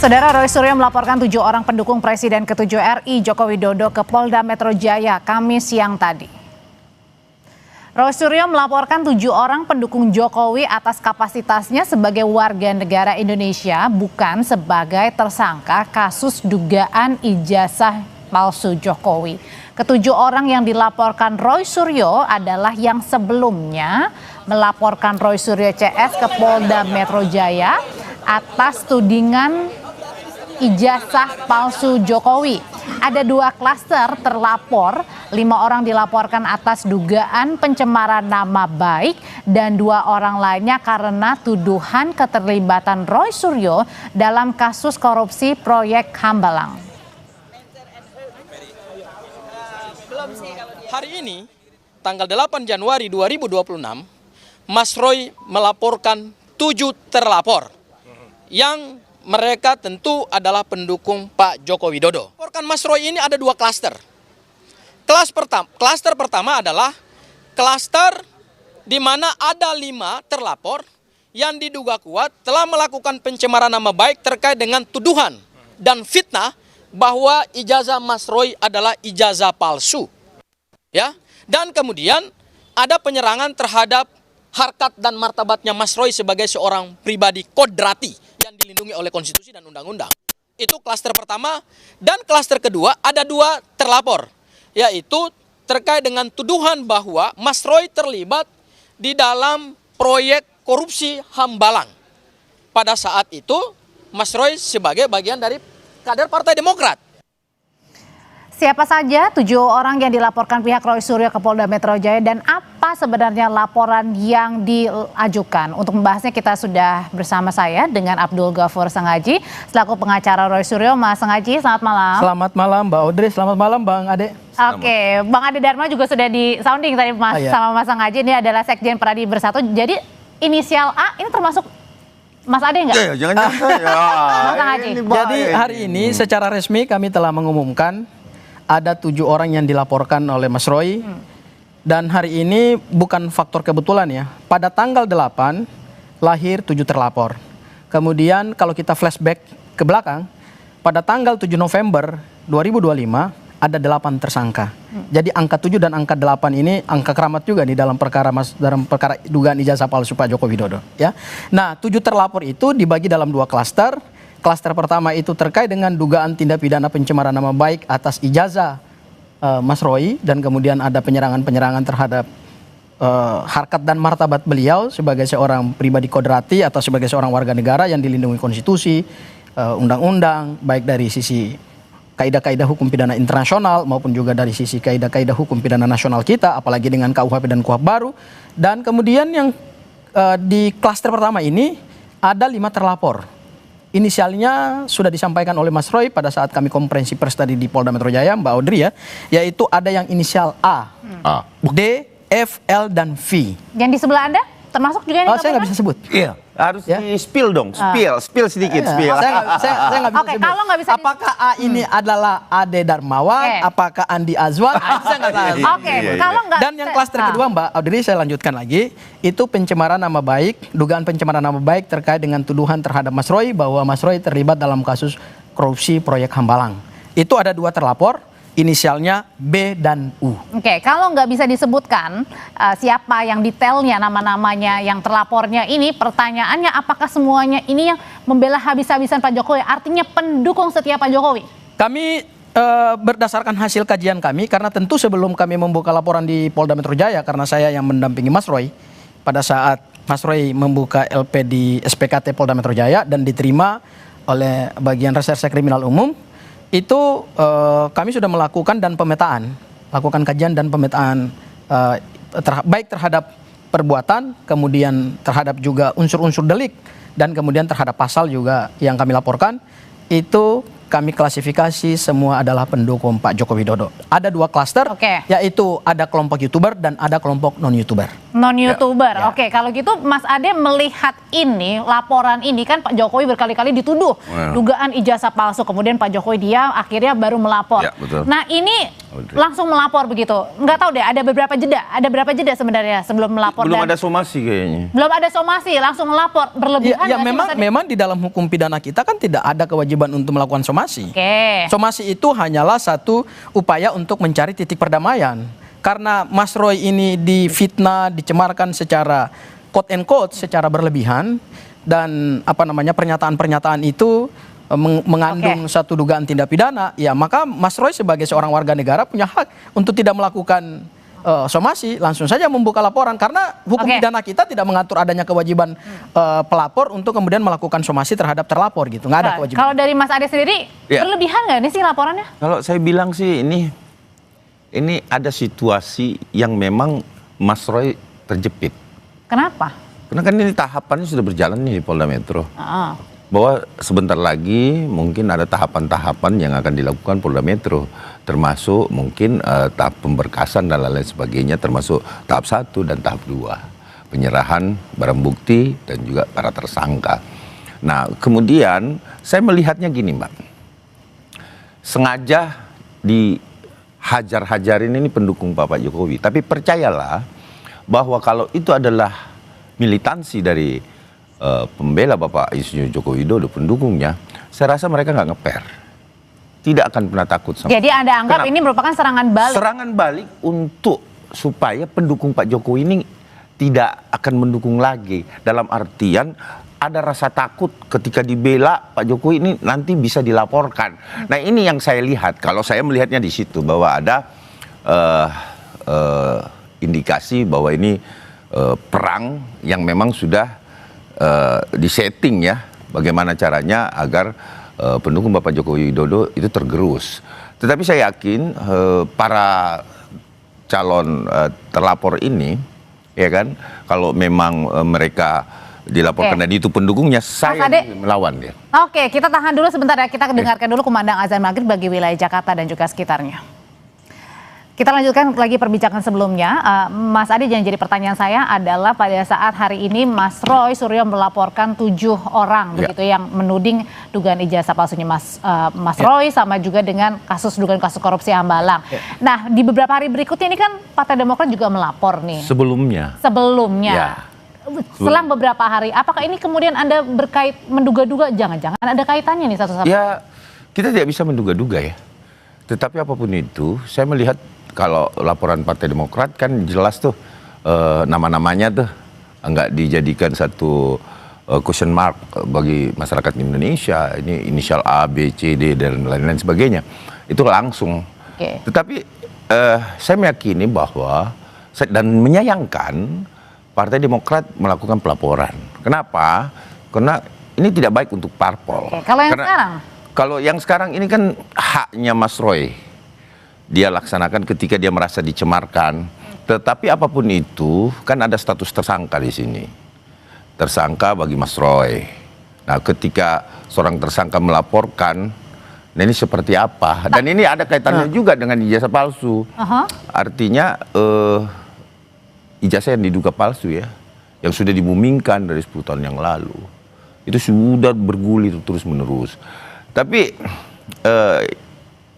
Saudara, Roy Suryo melaporkan 7 orang pendukung Presiden ke-7 RI Joko Widodo ke Polda Metro Jaya Kamis siang tadi. Roy Suryo melaporkan 7 orang pendukung Jokowi atas kapasitasnya sebagai warga negara Indonesia bukan sebagai tersangka kasus dugaan ijazah palsu Jokowi. Ketujuh orang yang dilaporkan Roy Suryo adalah yang sebelumnya melaporkan Roy Suryo CS ke Polda Metro Jaya atas tudingan ijazah palsu Jokowi. Ada 2 klaster terlapor, 5 orang dilaporkan atas dugaan pencemaran nama baik dan 2 orang lainnya karena tuduhan keterlibatan Roy Suryo dalam kasus korupsi proyek Hambalang. Hari ini, tanggal 8 Januari 2026, Mas Roy melaporkan 7 terlapor yang mereka tentu adalah pendukung Pak Joko Widodo. Laporkan Mas Roy ini ada 2 klaster. Klaster pertama adalah klaster di mana ada 5 terlapor yang diduga kuat telah melakukan pencemaran nama baik terkait dengan tuduhan dan fitnah bahwa ijazah Mas Roy adalah ijazah palsu. Ya, dan kemudian ada penyerangan terhadap harkat dan martabatnya Mas Roy sebagai seorang pribadi kodrati yang dilindungi oleh konstitusi dan undang-undang. Itu klaster pertama. Dan klaster kedua ada 2 terlapor, yaitu terkait dengan tuduhan bahwa Mas Roy terlibat di dalam proyek korupsi Hambalang. Pada saat itu Mas Roy sebagai bagian dari kader Partai Demokrat. Siapa saja 7 orang yang dilaporkan pihak Roy Suryo ke Polda Metro Jaya dan apa sebenarnya laporan yang diajukan? Untuk membahasnya kita sudah bersama saya dengan Abdul Ghafur Sengaji selaku pengacara Roy Suryo. Mas Sengaji, selamat malam. Selamat malam Mbak Audrey, selamat malam Bang Ade. Oke, Bang Ade Dharma juga sudah di sounding tadi Mas sama Mas Sengaji. Ini adalah Sekjen Pradi Bersatu. Jadi inisial A ini termasuk Mas Ade enggak? Jangan Mas Sengaji. Jadi hari ini secara resmi kami telah mengumumkan ada 7 orang yang dilaporkan oleh Mas Roy. Dan hari ini bukan faktor kebetulan ya. Pada tanggal 8 lahir 7 terlapor. Kemudian kalau kita flashback ke belakang, pada tanggal 7 November 2025 ada 8 tersangka. Jadi angka 7 dan angka 8 ini angka keramat juga nih dalam perkara dugaan ijazah palsu Pak Joko Widodo ya. Nah, 7 terlapor itu dibagi dalam 2 klaster. Klaster pertama itu terkait dengan dugaan tindak pidana pencemaran nama baik atas ijazah Mas Roy, dan kemudian ada penyerangan terhadap harkat dan martabat beliau sebagai seorang pribadi kodrati atau sebagai seorang warga negara yang dilindungi konstitusi, undang-undang, baik dari sisi kaidah-kaidah hukum pidana internasional maupun juga dari sisi kaidah-kaidah hukum pidana nasional kita, apalagi dengan KUHP dan KUHP baru. Dan kemudian yang di klaster pertama ini ada 5 terlapor. Inisialnya sudah disampaikan oleh Mas Roy pada saat kami konferensi pers tadi di Polda Metro Jaya, Mbak Audrey ya, yaitu ada yang inisial A, D, F, L, dan V. Yang di sebelah Anda termasuk juga yang dilaporkan? Saya nggak bisa sebut. Iya, harus di-spill dong, spill sedikit, spill. Saya nggak bisa sebut. Kalau nggak bisa apakah A ini adalah Ade Darmawan, apakah Andi Azwan, saya nggak tahu. Kalau nggak. Dan yang klaster kedua Mbak Audrey, saya lanjutkan lagi, itu pencemaran nama baik, dugaan pencemaran nama baik terkait dengan tuduhan terhadap Mas Roy bahwa Mas Roy terlibat dalam kasus korupsi proyek Hambalang. Itu ada 2 terlapor. Inisialnya B dan U. Oke, kalau nggak bisa disebutkan siapa yang detailnya, nama-namanya yang terlapornya ini, pertanyaannya apakah semuanya ini yang membela habis-habisan Pak Jokowi, artinya pendukung setia Pak Jokowi? Kami berdasarkan hasil kajian kami, karena tentu sebelum kami membuka laporan di Polda Metro Jaya, karena saya yang mendampingi Mas Roy pada saat Mas Roy membuka LP di SPKT Polda Metro Jaya dan diterima oleh bagian reserse kriminal umum, itu kami sudah melakukan kajian dan pemetaan baik terhadap perbuatan, kemudian terhadap juga unsur-unsur delik, dan kemudian terhadap pasal juga yang kami laporkan. Itu kami klasifikasi semua adalah pendukung Pak Joko Widodo. Ada 2 klaster, yaitu ada kelompok YouTuber dan ada kelompok non-YouTuber. Non-YouTuber, Oke. Kalau gitu Mas Ade melihat ini, laporan ini kan Pak Jokowi berkali-kali dituduh dugaan ijazah palsu. Kemudian Pak Jokowi dia akhirnya baru melapor. Ya, betul. Nah ini langsung melapor begitu. Nggak tahu deh, ada berapa jeda sebenarnya sebelum melapor. Belum ada somasi kayaknya. Belum ada somasi, langsung melapor, berlebihan. Ya memang di dalam hukum pidana kita kan tidak ada kewajiban untuk melakukan somasi. Somasi itu hanyalah satu upaya untuk mencari titik perdamaian. Karena Mas Roy ini difitnah, dicemarkan secara quote and quote, secara berlebihan, dan pernyataan-pernyataan itu mengandung satu dugaan tindak pidana, ya maka Mas Roy sebagai seorang warga negara punya hak untuk tidak melakukan somasi, langsung saja membuka laporan, karena hukum pidana kita tidak mengatur adanya kewajiban pelapor untuk kemudian melakukan somasi terhadap terlapor gitu, nggak ada kewajiban. Kalau dari Mas Ade sendiri, berlebihan nggak ini sih laporannya? Kalau saya bilang sih ini ada situasi yang memang Mas Roy terjepit. Kenapa? Karena kan ini tahapannya sudah berjalan nih di Polda Metro. Bahwa sebentar lagi mungkin ada tahapan-tahapan yang akan dilakukan Polda Metro, termasuk mungkin tahap pemberkasan dan lain-lain sebagainya, termasuk tahap 1 dan tahap 2, penyerahan barang bukti dan juga para tersangka. Nah, kemudian saya melihatnya gini, Mbak, sengaja dihajar-hajarin ini pendukung Pak Jokowi, tapi percayalah bahwa kalau itu adalah militansi dari pembela Bapak Insinyur Joko Widodo, pendukungnya, saya rasa mereka nggak ngeper, tidak akan pernah takut sama. Jadi Anda anggap ini merupakan serangan balik? Serangan balik untuk supaya pendukung Pak Jokowi ini tidak akan mendukung lagi, dalam artian ada rasa takut ketika dibela Pak Jokowi ini nanti bisa dilaporkan. Nah, ini yang saya lihat, kalau saya melihatnya di situ bahwa ada indikasi bahwa ini perang yang memang sudah disetting ya, bagaimana caranya agar pendukung Bapak Joko Widodo itu tergerus. Tetapi saya yakin para calon terlapor ini, ya kan, kalau memang mereka dilaporkan dan itu pendukungnya, saya melawan dia. Oke, kita tahan dulu sebentar ya, kita dengarkan dulu kumandang azan maghrib bagi wilayah Jakarta dan juga sekitarnya. Kita lanjutkan lagi perbincangan sebelumnya. Mas Ade, yang jadi pertanyaan saya adalah pada saat hari ini Mas Roy Suryo melaporkan 7 orang begitu yang menuding dugaan ijazah palsunya Mas Roy, sama juga dengan dugaan kasus korupsi Hambalang. Nah, di beberapa hari berikutnya ini kan Partai Demokrat juga melapor nih. Sebelumnya. Selang beberapa hari, apakah ini kemudian Anda menduga-duga jangan-jangan ada kaitannya nih satu-satu? Ya, kita tidak bisa menduga-duga ya. Tetapi apapun itu, saya melihat kalau laporan Partai Demokrat kan jelas tuh nama-namanya tuh nggak dijadikan satu question mark bagi masyarakat Indonesia. Ini inisial A, B, C, D dan lain-lain sebagainya. Itu langsung. Tetapi saya meyakini bahwa dan menyayangkan Partai Demokrat melakukan pelaporan. Kenapa? Karena ini tidak baik untuk parpol. Kalau yang sekarang ini kan haknya Mas Roy, dia laksanakan ketika dia merasa dicemarkan. Tetapi apapun itu, kan ada status tersangka di sini. Tersangka bagi Mas Roy. Nah, ketika seorang tersangka melaporkan, nah ini seperti apa? Dan ini ada kaitannya juga dengan ijazah palsu. Artinya ijazah yang diduga palsu ya, yang sudah dimumingkan dari 10 tahun yang lalu, itu sudah bergulir terus-menerus. Tapi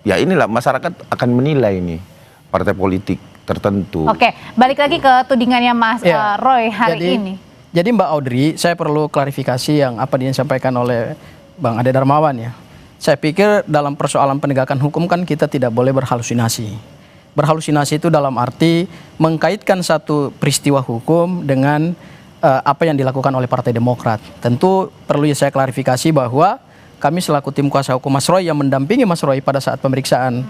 ya inilah masyarakat akan menilai ini partai politik tertentu. Oke, balik lagi ke tudingannya Mas Roy hari ini. Jadi Mbak Audrey, saya perlu klarifikasi yang apa yang disampaikan oleh Bang Ade Darmawan ya. Saya pikir dalam persoalan penegakan hukum kan kita tidak boleh berhalusinasi. Berhalusinasi itu dalam arti mengkaitkan satu peristiwa hukum dengan apa yang dilakukan oleh Partai Demokrat. Tentu perlu saya klarifikasi bahwa kami selaku tim kuasa hukum Mas Roy yang mendampingi Mas Roy pada saat pemeriksaan,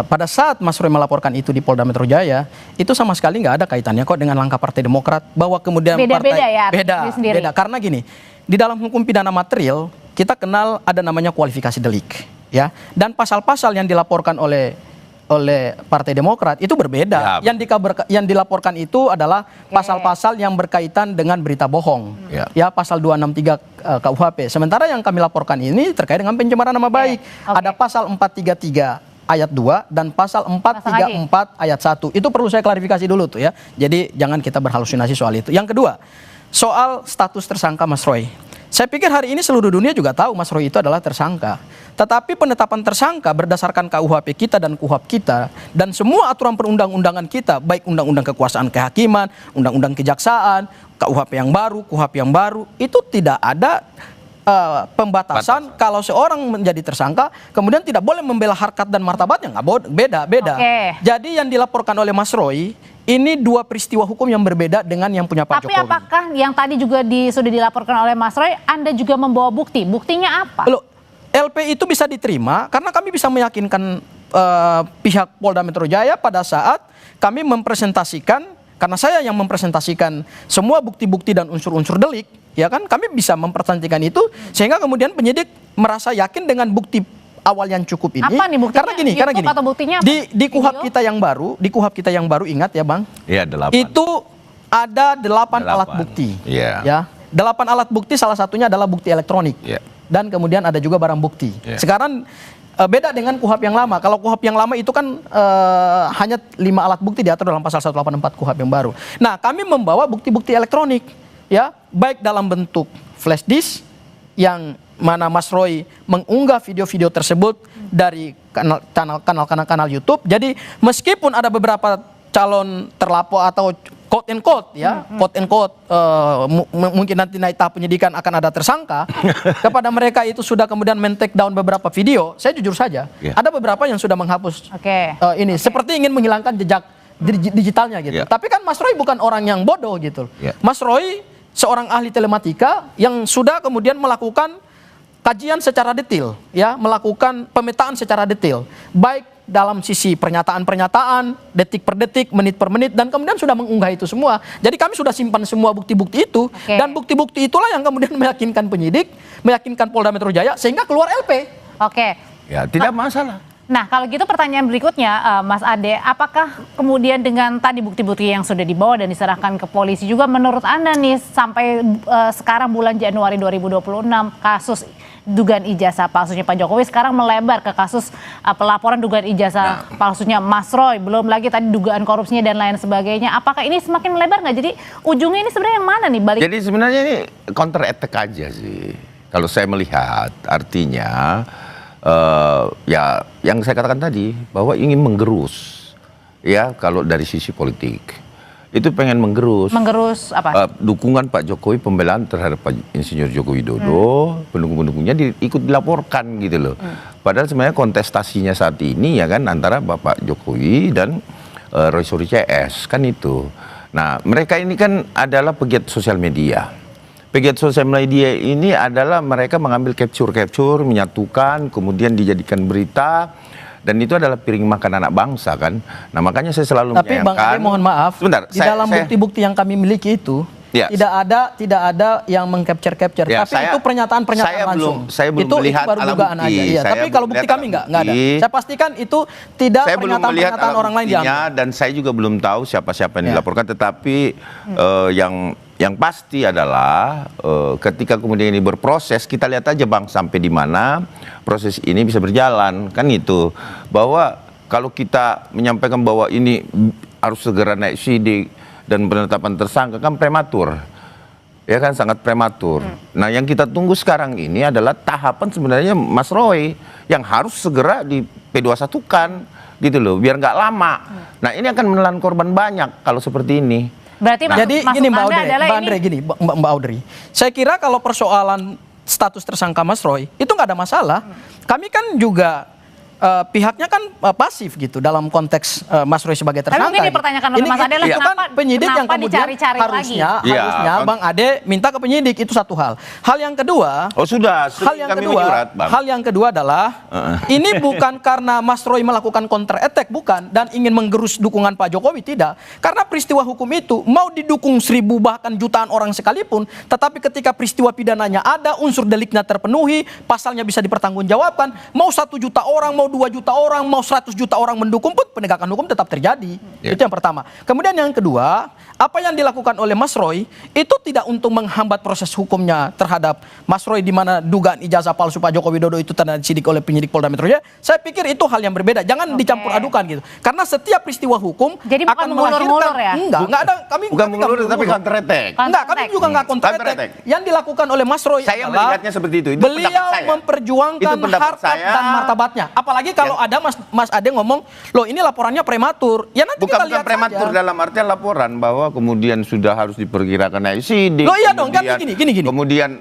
pada saat Mas Roy melaporkan itu di Polda Metro Jaya, itu sama sekali nggak ada kaitannya kok dengan langkah Partai Demokrat, bahwa kemudian beda. Karena gini, di dalam hukum pidana material kita kenal ada namanya kualifikasi delik, ya, dan pasal-pasal yang dilaporkan oleh Partai Demokrat itu berbeda. Yang dilaporkan itu adalah pasal-pasal yang berkaitan dengan berita bohong. Ya, pasal 263 KUHP. Sementara yang kami laporkan ini terkait dengan pencemaran nama baik. Ada pasal 433 ayat 2 dan pasal 434 ayat 1. Itu perlu saya klarifikasi dulu tuh ya. Jadi jangan kita berhalusinasi soal itu. Yang kedua, soal status tersangka Mas Roy. Saya pikir hari ini seluruh dunia juga tahu Mas Roy itu adalah tersangka. Tetapi penetapan tersangka berdasarkan KUHP kita dan KUHP kita dan semua aturan perundang-undangan kita, baik undang-undang kekuasaan kehakiman, undang-undang kejaksaan, KUHP yang baru, KUHP yang baru, itu tidak ada pembatasan kalau seorang menjadi tersangka kemudian tidak boleh membela harkat dan martabatnya. Nggak, beda. Jadi yang dilaporkan oleh Mas Roy ini dua peristiwa hukum yang berbeda dengan yang punya Pak Jokowi. Tapi apakah yang tadi juga sudah dilaporkan oleh Mas Roy, Anda juga membawa bukti? Buktinya apa? Loh, LP itu bisa diterima karena kami bisa meyakinkan pihak Polda Metro Jaya pada saat kami mempresentasikan, karena saya yang mempresentasikan semua bukti-bukti dan unsur-unsur delik, ya kan, kami bisa mempresentasikan itu sehingga kemudian penyidik merasa yakin dengan bukti awal yang cukup ini. Apa nih buktinya? Karena gini, atau buktinya apa? di KUHP kita yang baru, ingat ya Bang? Iya, 8. Itu ada 8 alat bukti. Iya. Ya. 8 alat bukti, salah satunya adalah bukti elektronik. Iya. Dan kemudian ada juga barang bukti. Iya. Sekarang beda dengan KUHP yang lama. Kalau KUHP yang lama itu kan hanya 5 alat bukti diatur dalam pasal 184 KUHP yang baru. Nah, kami membawa bukti-bukti elektronik, ya, baik dalam bentuk flash disk yang mana Mas Roy mengunggah video-video tersebut dari kanal YouTube. Jadi meskipun ada beberapa calon terlapor atau quote and quote ya, quote and quote mungkin nanti naik tahap penyidikan akan ada tersangka kepada mereka itu sudah kemudian men-take down beberapa video. Saya jujur saja, ada beberapa yang sudah menghapus ini seperti ingin menghilangkan jejak digitalnya gitu. Tapi kan Mas Roy bukan orang yang bodoh gitu. Mas Roy seorang ahli telematika yang sudah kemudian melakukan kajian secara detail, ya, melakukan pemetaan secara detail, baik dalam sisi pernyataan-pernyataan, detik per detik, menit per menit, dan kemudian sudah mengunggah itu semua. Jadi kami sudah simpan semua bukti-bukti itu, dan bukti-bukti itulah yang kemudian meyakinkan penyidik, meyakinkan Polda Metro Jaya, sehingga keluar LP. Ya, tidak masalah. Nah, kalau gitu pertanyaan berikutnya, Mas Ade, apakah kemudian dengan tadi bukti-bukti yang sudah dibawa dan diserahkan ke polisi juga menurut Anda nih sampai sekarang bulan Januari 2026 kasus dugaan ijazah palsunya Pak Jokowi sekarang melebar ke kasus pelaporan dugaan ijazah palsunya Mas Roy, belum lagi tadi dugaan korupsinya dan lain sebagainya. Apakah ini semakin melebar nggak? Jadi ujungnya ini sebenarnya yang mana nih? Jadi sebenarnya ini counter attack aja sih. Kalau saya melihat, artinya ya yang saya katakan tadi bahwa ingin menggerus, ya, kalau dari sisi politik itu pengen menggerus apa? Dukungan Pak Jokowi, pembelaan terhadap Pak Insinyur Joko Widodo, pendukung-pendukungnya ikut dilaporkan gitu loh. Padahal sebenarnya kontestasinya saat ini ya kan antara Bapak Jokowi dan Roy Suryo CS kan itu. Nah, mereka ini kan adalah pegiat sosial media. Pegiat sosial media ini adalah mereka mengambil capture, menyatukan, kemudian dijadikan berita, dan itu adalah piring makan anak bangsa kan. Nah, makanya saya selalu menyayangkan. Tapi Bang Ade, mohon maaf, sebentar, di dalam bukti-bukti yang kami miliki itu tidak ada yang mengcapture, tapi itu pernyataan-pernyataan langsung. Saya belum melihat baru dugaan aja. Iya, tapi kalau bukti kami nggak ada. Saya pastikan itu tidak pernyataan-pernyataan orang lain diambil. Dan saya juga belum tahu siapa-siapa yang dilaporkan, tetapi yang pasti adalah ketika kemudian ini berproses, kita lihat aja Bang sampai di mana proses ini bisa berjalan, kan itu. Bahwa kalau kita menyampaikan bahwa ini harus segera naik sidik dan penetapan tersangka kan prematur. Ya kan, sangat prematur. Nah, yang kita tunggu sekarang ini adalah tahapan sebenarnya Mas Roy yang harus segera di P21-kan gitu loh, biar nggak lama. Nah, ini akan menelan korban banyak kalau seperti ini. Berarti jadi gini Mbak Audrey, saya kira kalau persoalan status tersangka Mas Roy itu nggak ada masalah. Kami kan juga pihaknya kan pasif gitu dalam konteks Mas Roy sebagai tersangka. Tapi mungkin dipertanyakan oleh Mas Ade lah, kenapa penyidik yang kemudian harusnya Bang Ade minta ke penyidik, itu satu hal. Hal yang kedua, hal yang kedua adalah ini bukan karena Mas Roy melakukan counter attack, bukan, dan ingin menggerus dukungan Pak Jokowi, tidak. Karena peristiwa hukum itu mau didukung 1000 bahkan jutaan orang sekalipun, tetapi ketika peristiwa pidananya ada, unsur deliknya terpenuhi, pasalnya bisa dipertanggungjawabkan, mau 1 juta orang, mau mau 2 juta orang, mau 100 juta orang mendukung pun penegakan hukum tetap terjadi. Itu yang pertama. Kemudian yang kedua, apa yang dilakukan oleh Mas Roy itu tidak untuk menghambat proses hukumnya terhadap Mas Roy, di mana dugaan ijazah palsu Pak Joko Widodo itu tanda disidik oleh penyidik Polda Metro Jaya. Saya pikir itu hal yang berbeda. Jangan dicampur adukan gitu. Karena setiap peristiwa hukum jadi bukan akan mengulur-ngulur ya? Enggak ada. Kami bukan mengulur tapi counter attack. Enggak, kami juga enggak counter attack. Yang dilakukan oleh Mas Roy Saya adalah melihatnya seperti itu. beliau memperjuangkan harkat dan martabatnya. Apalagi kalau ada Mas Ade ngomong, loh ini laporannya prematur. Ya nanti kita lihat prematur saja. dalam artian laporan bahwa kemudian sudah harus diperkirakan naik sidik. Loh iya dong, kan gini. Kemudian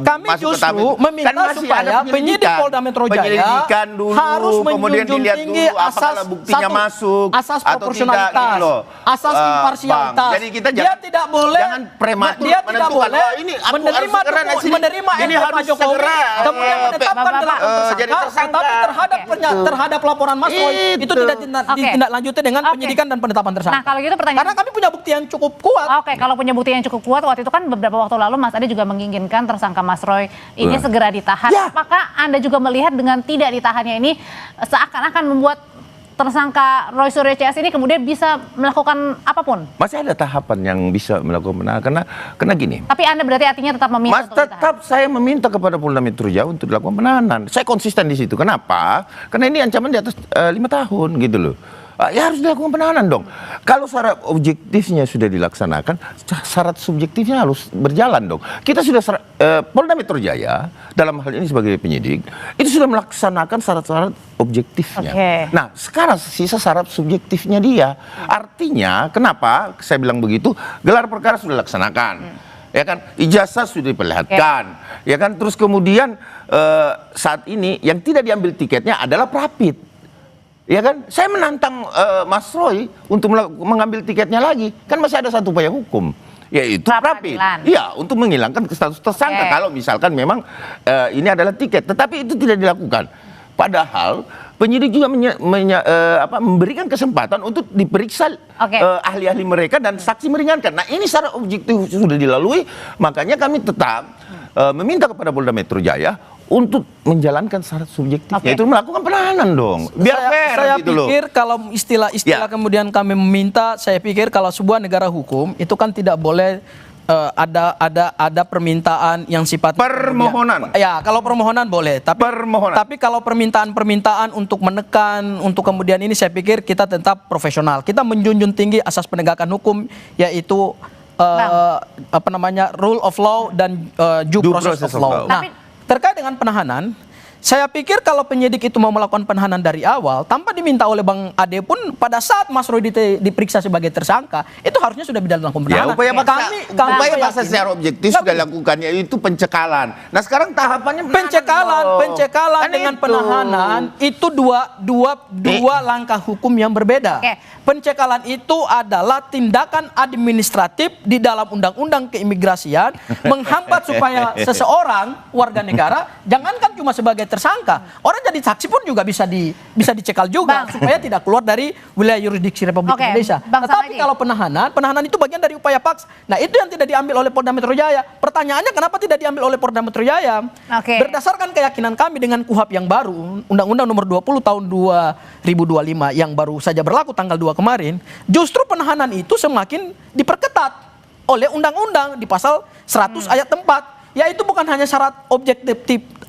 kami masuk ke justru tahap meminta supaya penyidik Polda Metro Jaya penyelidikan dulu, harus kemudian menjunjung dilihat tinggi dulu apakah buktinya masuk asas atau proporsionalitas, tidak, gitu loh. asas imparsialitas. Bang, jadi kita dia tidak boleh, jangan prematur dia tidak menentukan, boleh oh, ini aku menerima harus segera naik sidik. menerima Ini RT harus Pak Jokowi, segera, kemudian menetapkan jadi tersangka. tapi terhadap laporan Mas Roy itu tidak ditindaklanjuti dengan penyidikan dan penetapan tersangka. Nah, kalau gitu pertanyaan, karena kami punya bukti yang cukup kuat. Oke, kalau punya bukti yang cukup kuat, waktu itu kan beberapa waktu lalu Mas Ade juga menginginkan tersangka Mas Roy ini segera ditahan. Ya. Apakah Anda juga melihat dengan tidak ditahannya ini seakan-akan membuat tersangka Roy Suryo CS ini kemudian bisa melakukan apapun? Masih ada tahapan yang bisa melakukan penahanan karena gini. Tapi Anda berarti artinya tetap meminta untuk ditahan? Tetap saya meminta kepada Polda Metro Jaya untuk dilakukan penahanan. Saya konsisten di situ. Kenapa? Karena ini ancaman di atas 5 tahun gitu loh. Ya harus dilakukan penahanan dong. Kalau syarat objektifnya sudah dilaksanakan, syarat subjektifnya harus berjalan dong. Kita sudah Polda Metro Jaya dalam hal ini sebagai penyidik itu sudah melaksanakan syarat-syarat objektifnya. Nah, sekarang sisa syarat subjektifnya dia. Artinya, kenapa saya bilang begitu? Gelar perkara sudah dilaksanakan. Ya kan, ijazah sudah diperlihatkan, ya kan. Terus kemudian saat ini yang tidak diambil tiketnya adalah Prapit. Ya kan, saya menantang Mas Roy untuk mengambil tiketnya lagi. Kan masih ada satu upaya hukum, yaitu Prapit. Iya, untuk menghilangkan status tersangka kalau misalkan memang ini adalah tiket. Tetapi itu tidak dilakukan. Padahal penyidik juga memberikan kesempatan untuk diperiksa ahli-ahli mereka dan saksi meringankan. Nah, ini secara objektif sudah dilalui, makanya kami tetap meminta kepada Polda Metro Jaya untuk menjalankan syarat subjektifnya, itu melakukan penahanan dong. Biar fair saya gitu loh. pikir kalau istilah kemudian kami meminta, saya pikir kalau sebuah negara hukum itu kan tidak boleh ada permintaan yang sifatnya permohonan. Ya, kalau permohonan boleh, tapi kalau permintaan untuk menekan, untuk kemudian ini saya pikir kita tetap profesional. Kita menjunjung tinggi asas penegakan hukum, yaitu rule of law dan due process of law. Nah, terkait dengan penahanan, saya pikir kalau penyidik itu mau melakukan penahanan dari awal tanpa diminta oleh Bang Ade pun, pada saat Mas Roy diperiksa sebagai tersangka, itu harusnya sudah dilakukan penahanan. Ya, upaya paksa secara objektif sudah dilakukan, yaitu pencekalan. Nah, sekarang tahapannya pencekalan dengan penahanan itu dua langkah hukum yang berbeda. Pencekalan itu adalah tindakan administratif di dalam undang-undang keimigrasian menghambat supaya seseorang warga negara, jangankan cuma sebagai tersangka, orang jadi saksi pun juga bisa dicekal juga supaya tidak keluar dari wilayah yurisdiksi Republik Indonesia. Tetapi kalau penahanan itu bagian dari upaya paksa. Nah, itu yang tidak diambil oleh Polda Metro Jaya. Pertanyaannya kenapa tidak diambil oleh Polda Metro Jaya? Berdasarkan keyakinan kami dengan KUHP yang baru, Undang-Undang Nomor 20 Tahun 2025 yang baru saja berlaku tanggal 2 kemarin, justru penahanan itu semakin diperketat oleh undang-undang di pasal 100 ayat 4. Yaitu bukan hanya syarat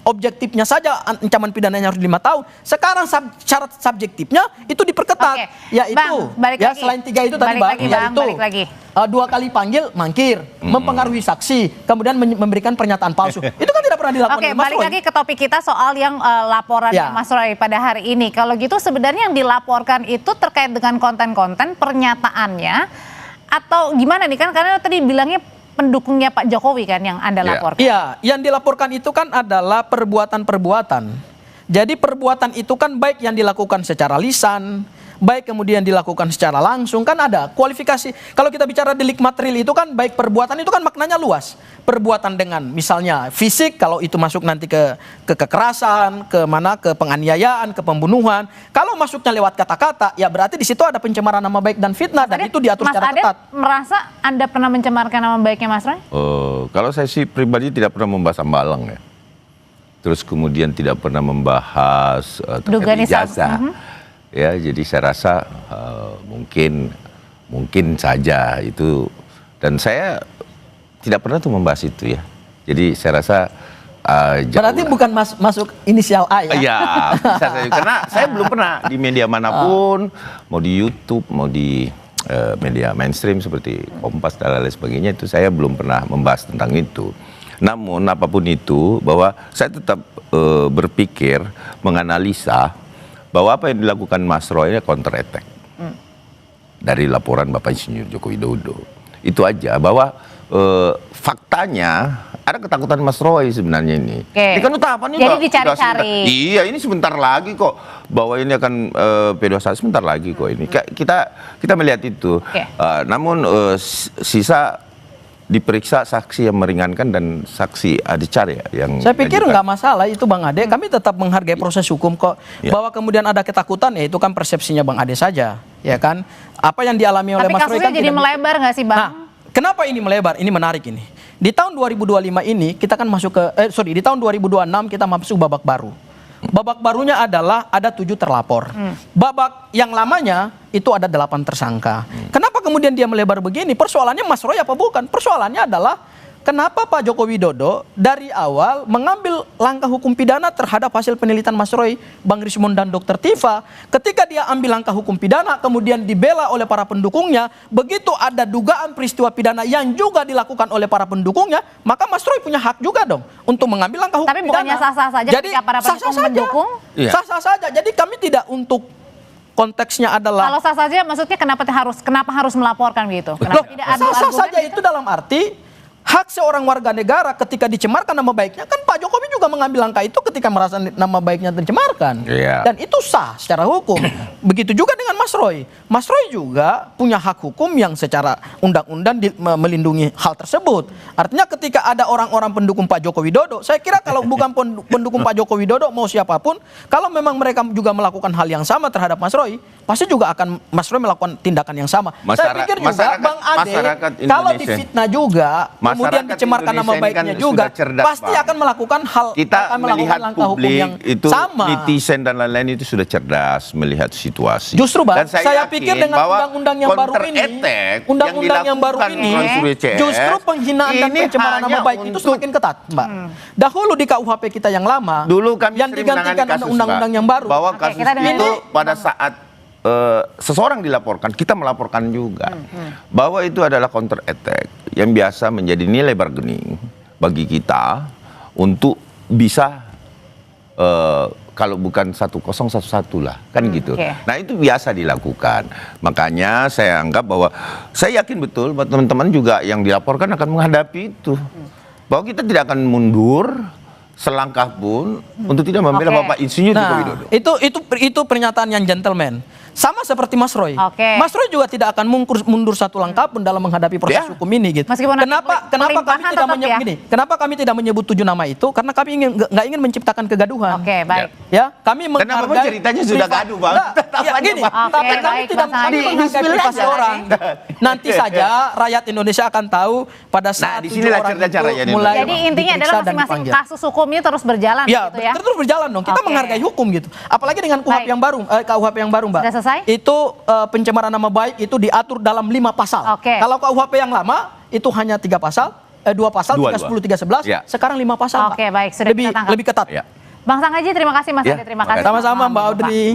objektifnya saja ancaman pidananya harus 5 tahun. Sekarang syarat subjektifnya itu diperketat. Yaitu selain 3 itu tadi Bang, yaitu 2 kali panggil mangkir, mempengaruhi saksi, kemudian memberikan pernyataan palsu. Itu kan tidak pernah dilakukan oleh Mas Roy. Balik lagi ke topik kita soal yang laporan Mas Roy pada hari ini. Kalau gitu sebenarnya yang dilaporkan itu terkait dengan konten-konten pernyataannya atau gimana nih, kan karena tadi bilangnya pendukungnya Pak Jokowi kan yang Anda laporkan. Iya, yang dilaporkan itu kan adalah perbuatan-perbuatan. Jadi perbuatan itu kan baik yang dilakukan secara lisan, baik kemudian dilakukan secara langsung, kan ada kualifikasi. Kalau kita bicara delik material itu kan baik perbuatan itu kan maknanya luas. Perbuatan dengan misalnya fisik, kalau itu masuk nanti ke kekerasan, ke penganiayaan, ke pembunuhan. Kalau masuknya lewat kata-kata, ya berarti di situ ada pencemaran nama baik dan fitnah, dan itu diatur secara ketat. Mas Ade merasa Anda pernah mencemarkan nama baiknya Mas Roy? Kalau saya sih pribadi tidak pernah membahas Hambalang ya. terus kemudian tidak pernah membahas Dugaan terkait ijazah. Ya, jadi saya rasa mungkin saja itu, dan saya tidak pernah tuh membahas itu ya. Jadi saya rasa berarti bukan masuk inisial A ya? Iya, bisa saja. Karena saya belum pernah di media manapun, mau di YouTube, mau di media mainstream seperti Kompas dan lain sebagainya, itu saya belum pernah membahas tentang itu. Namun apapun itu, bahwa saya tetap berpikir, menganalisa bahwa apa yang dilakukan Mas Roy ini counter attack dari laporan Bapak Insinyur Joko Widodo. Itu aja, bahwa faktanya ada ketakutan Mas Roy sebenarnya ini. Ini kan tahapannya jadi dicari-cari. Iya, ini sebentar lagi kok, bahwa ini akan P21 sebentar lagi kok ini. Kita melihat itu. Namun sisa diperiksa saksi yang meringankan dan saksi adicar ya yang saya pikir nggak masalah itu Bang Ade, kami tetap menghargai proses hukum kok. Bahwa kemudian ada ketakutan ya itu kan persepsinya Bang Ade saja, ya kan. Apa yang dialami oleh Mas Roy kan jadi melebar nggak sih Bang? Nah, kenapa ini melebar? Ini menarik ini. Di tahun 2025 ini kita kan masuk ke di tahun 2026 kita masuk babak baru. Babak barunya adalah ada 7 terlapor. Babak yang lamanya itu ada 8 tersangka. Kenapa kemudian dia melebar begini? Persoalannya Mas Roy apa bukan? Persoalannya adalah kenapa Pak Joko Widodo dari awal mengambil langkah hukum pidana terhadap hasil penelitian Mas Roy, Bang Rismond dan Dr. Tifa. Ketika dia ambil langkah hukum pidana kemudian dibela oleh para pendukungnya, begitu ada dugaan peristiwa pidana yang juga dilakukan oleh para pendukungnya, maka Mas Roy punya hak juga dong untuk mengambil langkah hukum Tapi pidana. bukannya sah-sah saja jadi ketika para pendukung mendukung? Sah-sah saja. Jadi kami tidak untuk konteksnya adalah kalau sah saja maksudnya kenapa harus melaporkan gitu? Kenapa tidak ada sah-sah saja gitu? itu dalam arti hak seorang warga negara ketika dicemarkan nama baiknya, kan Pak Jokowi juga mengambil langkah itu ketika merasa nama baiknya dicemarkan. Dan itu sah secara hukum. Begitu juga dengan Mas Roy. Mas Roy juga punya hak hukum yang secara undang-undang melindungi hal tersebut. Artinya ketika ada orang-orang pendukung Pak Joko Widodo, saya kira kalau bukan pendukung Pak Joko Widodo mau siapapun, kalau memang mereka juga melakukan hal yang sama terhadap Mas Roy, pasti juga akan Mas Roy melakukan tindakan yang sama. Saya pikir juga Bang Ade, kalau difitnah juga, kemudian dicemarkan nama baiknya juga, pasti akan melakukan hal, kita akan melakukan melihat langkah hukum publik yang itu sama. Netizen dan lain-lain itu sudah cerdas melihat situasi. Justru Bang, dan saya pikir dengan undang-undang yang baru ini, undang-undang yang baru ini, justru penghinaan dan pencemaran nama baik itu semakin ketat, Mbak. Dahulu di KUHP kita yang lama, dulu kami yang digantikan undang-undang yang baru, bahwa kasus itu pada saat seseorang dilaporkan, kita melaporkan juga bahwa itu adalah counter attack yang biasa menjadi nilai bargaining bagi kita untuk bisa kalau bukan 1011 lah kan gitu. Nah itu biasa dilakukan. Makanya saya anggap bahwa saya yakin betul bahwa teman-teman juga yang dilaporkan akan menghadapi itu. Bahwa kita tidak akan mundur selangkah pun untuk tidak membela Bapak Insinyur Joko Widodo. Itu pernyataan yang gentleman. Sama seperti Mas Roy. Mas Roy juga tidak akan mundur satu langkah pun dalam menghadapi proses hukum ini gitu. Kenapa kami tidak menyebut gini? Kenapa kami tidak menyebut 7 nama itu? Karena kami nggak ingin menciptakan kegaduhan. Baik. Ya, kami menghargai. Kenapa ceritanya sudah gaduh, Bang? Gini, tapi kami tidak menghargai privasi orang. Nanti saja rakyat Indonesia akan tahu pada saat 7 orang itu mulai. Jadi intinya adalah masing-masing kasus hukumnya terus berjalan gitu ya. Terus berjalan dong. Kita menghargai hukum gitu. Apalagi dengan KUHP yang baru, KUHP yang baru, Mbak. Itu pencemaran nama baik itu diatur dalam 5 pasal. Kalau KUHP yang lama itu hanya 3 pasal, 2 pasal, 310, 311. Sekarang 5 pasal. Baik, sudah lebih ketat. Bang Sang Haji, terima kasih Mas Ade, terima kasih. Sama-sama Mbak Audrey.